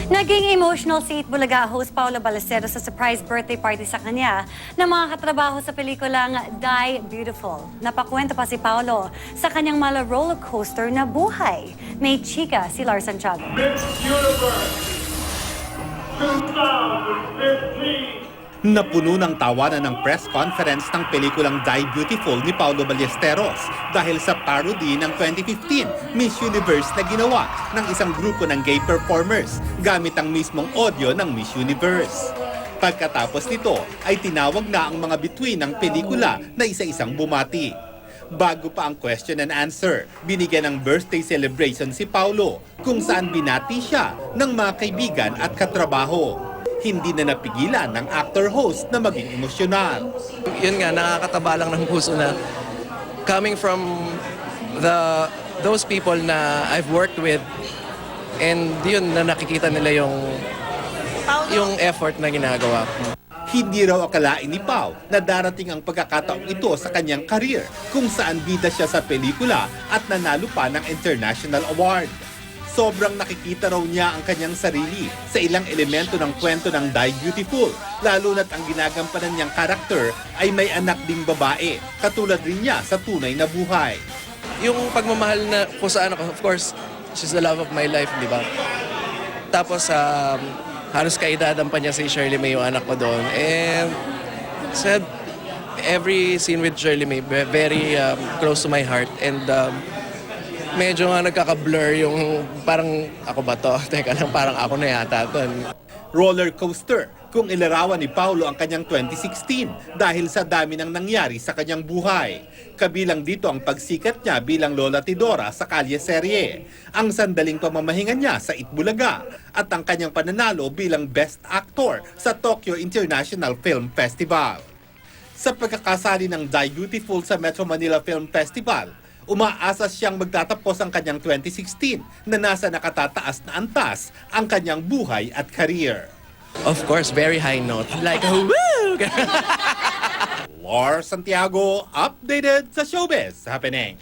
Naging emotional si Itbulaga host Paolo Ballesteros sa surprise birthday party sa kanya ng mga katrabaho sa pelikulang Die Beautiful. Napakwento pa si Paolo sa kanyang mala roller coaster na buhay. May chika si Lars Santiago. Miss Universe 2015. Napuno ng tawanan ng press conference ng pelikulang Die Beautiful ni Paolo Ballesteros dahil sa parody ng 2015 Miss Universe na ginawa ng isang grupo ng gay performers gamit ang mismong audio ng Miss Universe. Pagkatapos nito ay tinawag na ang mga bituin ng pelikula na isa-isang bumati. Bago pa ang question and answer, binigyan ng birthday celebration si Paolo kung saan binati siya ng mga kaibigan at katrabaho. Hindi na napigilan ng actor-host na maging emosyonal. Yun nga, nakakataba lang ng puso na coming from those people na I've worked with and yun na nakikita nila yung effort na ginagawa ko. Hindi raw akalain ni Pao na darating ang pagkakataong ito sa kanyang career kung saan bida siya sa pelikula at nanalo pa ng international award. Sobrang nakikita raw niya ang kanyang sarili sa ilang elemento ng kwento ng Die Beautiful, lalo na't ang ginagampanan niyang karakter ay may anak ding babae, katulad rin niya sa tunay na buhay. Yung pagmamahal na kung saan ako, of course, she's the love of my life, di ba? Tapos, halos kaedadan pa niya si Shirley May, yung anak ko doon. And said, every scene with Shirley May, very close to my heart. And medyo nga nagkaka-blur yung parang ako ba to? Teka lang, parang ako na yata to. Roller coaster kung ilarawan ni Paolo ang kanyang 2016 dahil sa dami ng nangyari sa kanyang buhay. Kabilang dito ang pagsikat niya bilang Lola Tidora sa Kalye Serye, ang sandaling pamamahinga niya sa Itbulaga, at ang kanyang pananalo bilang Best Actor sa Tokyo International Film Festival. Sa pagkakasali ng Die Beautiful sa Metro Manila Film Festival, umaasa siyang magtatapos ang kanyang 2016 na nasa nakatataas na antas ang kanyang buhay at career. Of course, very high note. Like, woo! Lars Santiago, updated sa Showbiz Happening.